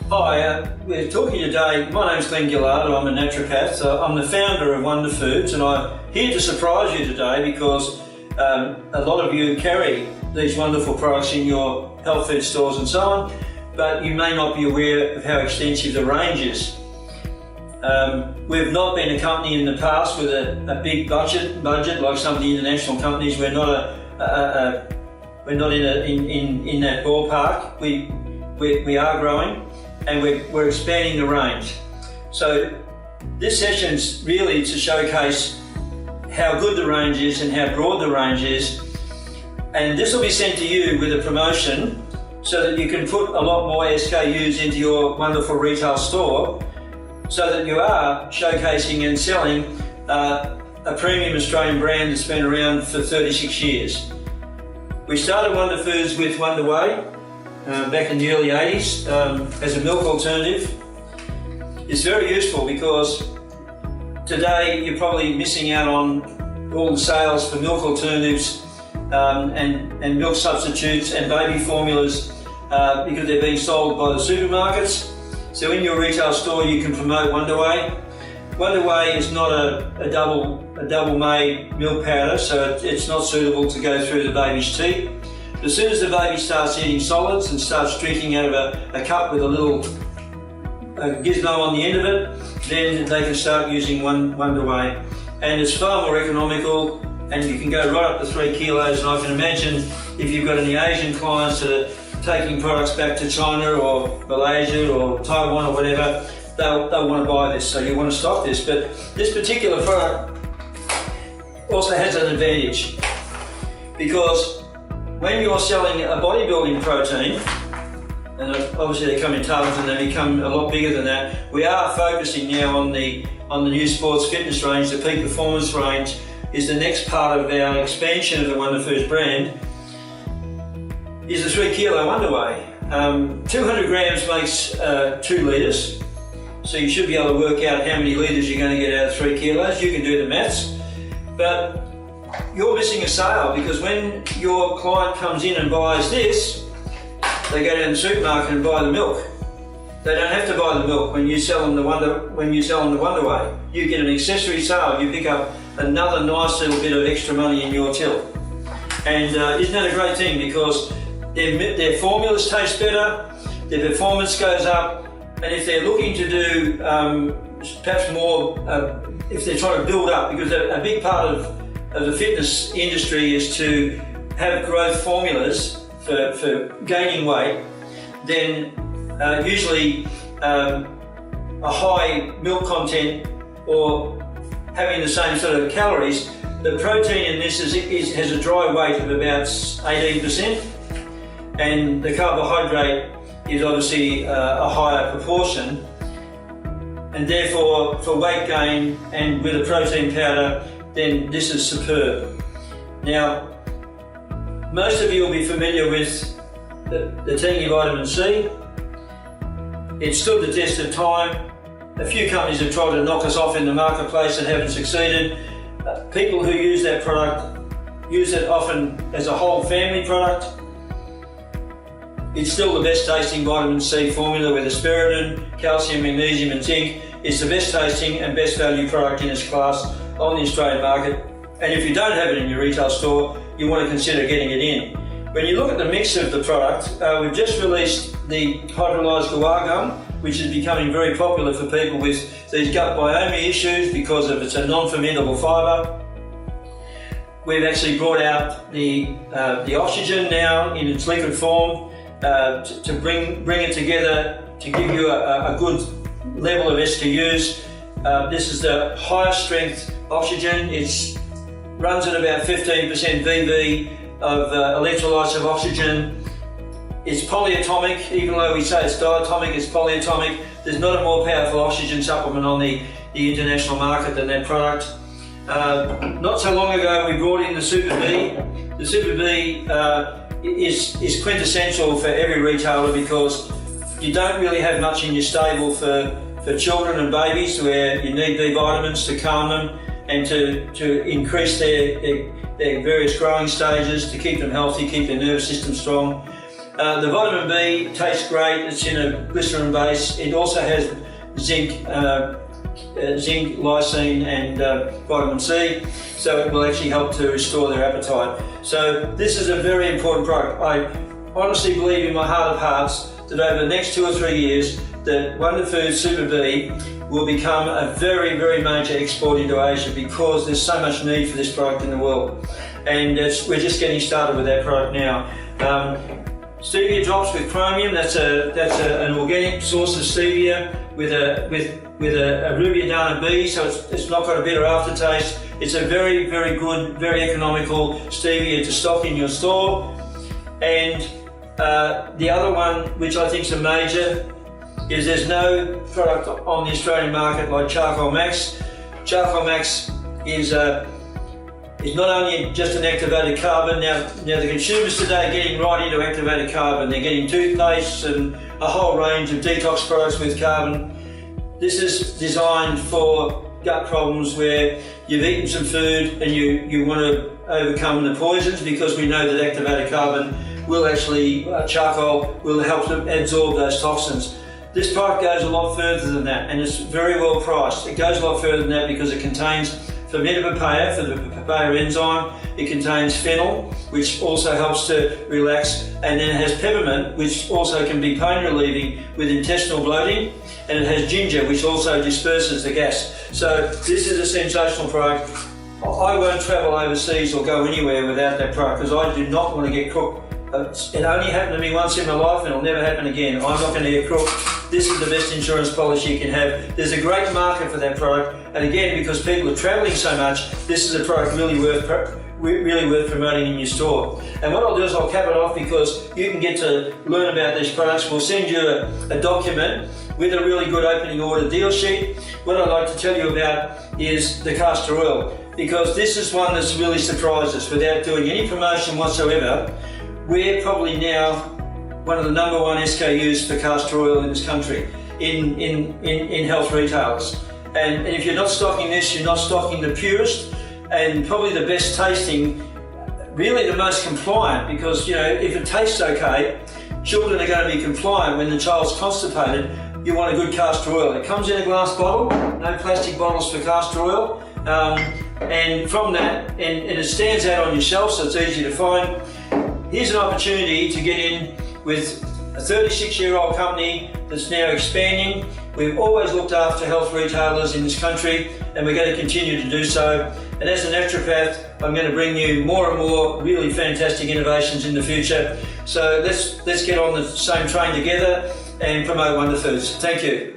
Hi, we're talking today. My name's Glen Gillard, I'm a naturopath. I'm the founder of Wonder Foods, and I'm here to surprise you today because a lot of you carry these wonderful products in your health food stores and so on, but you may not be aware of how extensive the range is. We've not been a company in the past with a big budget like some of the international companies. We're not in that ballpark. We are growing, and we're expanding the range. So this session's really to showcase how good the range is and how broad the range is. And this will be sent to you with a promotion so that you can put a lot more SKUs into your wonderful retail store, so that you are showcasing and selling a premium Australian brand that's been around for 36 years. We started Wonder Foods with Wonder Whey back in the early 80s as a milk alternative. It's very useful because today you're probably missing out on all the sales for milk alternatives and milk substitutes and baby formulas because they're being sold by the supermarkets. So in your retail store you can promote Wonder Whey. Wonder Whey is not a double made milk powder, so it's not suitable to go through the baby's teeth. As soon as the baby starts eating solids and starts drinking out of a cup with a little gizmo on the end of it, then they can start using Wonder Whey. And it's far more economical, and you can go right up to 3 kilos. And I can imagine if you've got any Asian clients that are taking products back to China or Malaysia or Taiwan or whatever, they'll want to buy this, so you want to stock this. But this particular product also has an advantage, because when you're selling a bodybuilding protein, and obviously they come in tubs and they become a lot bigger than that, we are focusing now on the new sports fitness range. The peak performance range is the next part of our expansion of the Wonder Foods brand, is the 3 kilo Wonder Whey. 200 grams makes 2 litres, so you should be able to work out how many litres you're going to get out of 3 kilos. You can do the maths, but you're missing a sale, because when your client comes in and buys this, they go down to the supermarket and buy the milk. They don't have to buy the milk when you sell them the Wonder Whey. You get an accessory sale. You pick up another nice little bit of extra money in your till. And isn't that a great thing? Because their formulas taste better, their performance goes up, and if they're looking to do perhaps more, if they're trying to build up, because a big part of the fitness industry is to have growth formulas for gaining weight, then usually a high milk content or having the same sort of calories, the protein in this has a dry weight of about 18%, and the carbohydrate is obviously a higher proportion, and therefore for weight gain and with a protein powder, then this is superb. Now, most of you will be familiar with the Tangy vitamin C. It stood the test of time. A few companies have tried to knock us off in the marketplace and haven't succeeded. People who use that product use it often as a whole family product. It's still the best tasting vitamin C formula with asparagine, calcium, magnesium and zinc. It's the best tasting and best value product in its class on the Australian market. And if you don't have it in your retail store, you want to consider getting it in. When you look at the mix of the product, we've just released the hydrolyzed guar gum, which is becoming very popular for people with these gut biome issues because of it's a non-fermentable fibre. We've actually brought out the oxygen now in its liquid form to bring it together to give you a good level of SKUs. This is the highest strength oxygen. It runs at about 15% VV of electrolytes of oxygen. It's polyatomic, even though we say it's diatomic, it's polyatomic. There's not a more powerful oxygen supplement on the international market than that product. Not so long ago we brought in the Super B. The Super B is quintessential for every retailer, because you don't really have much in your stable for children and babies where you need B vitamins to calm them and to increase their various growing stages, to keep them healthy, keep their nervous system strong. The vitamin B tastes great. It's in a glycerin base. It also has zinc, lysine and vitamin C, so it will actually help to restore their appetite. So this is a very important product. I honestly believe in my heart of hearts that over the next 2 or 3 years that Wonder Foods Super B will become a very, very major export into Asia, because there's so much need for this product in the world. And we're just getting started with that product now. Stevia drops with chromium, that's an organic source of stevia with a rubiadana B, so it's not got a bitter aftertaste. It's a very, very good, very economical stevia to stock in your store. And the other one, which I think is a major, is there's no product on the Australian market like Charcoal Max. Charcoal Max is not only just an activated carbon. Now the consumers today are getting right into activated carbon. They're getting toothpastes and a whole range of detox products with carbon. This is designed for gut problems where you've eaten some food and you want to overcome the poisons, because we know that activated carbon will actually, charcoal will help to absorb those toxins. This product goes a lot further than that, and it's very well priced. It goes a lot further than that because it contains formidable-papain for the papaya enzyme. It contains fennel, which also helps to relax, and then it has peppermint, which also can be pain relieving with intestinal bloating, and it has ginger, which also disperses the gas. So this is a sensational product. I won't travel overseas or go anywhere without that product, because I do not want to get crook. It only happened to me once in my life, and it'll never happen again. I'm not going to get crook. This is the best insurance policy you can have. There's a great market for that product, and again, because people are travelling so much, this is a product really worth promoting in your store. And what I'll do is I'll cap it off, because you can get to learn about these products. We'll send you a document with a really good opening order deal sheet. What I'd like to tell you about is the castor oil, because this is one that's really surprised us. Without doing any promotion whatsoever, we're probably now one of the #1 SKUs for castor oil in this country, in health retailers. And if you're not stocking this, you're not stocking the purest and probably the best tasting, really the most compliant, because, you know, if it tastes okay, children are going to be compliant. When the child's constipated, you want a good castor oil. It comes in a glass bottle, no plastic bottles for castor oil. And from that, and it stands out on your shelf, so it's easy to find. Here's an opportunity to get in with a 36-year-old company that's now expanding. We've always looked after health retailers in this country, and we're going to continue to do so. And as a naturopath, I'm going to bring you more and more really fantastic innovations in the future. So let's get on the same train together and promote Wonder Foods. Thank you.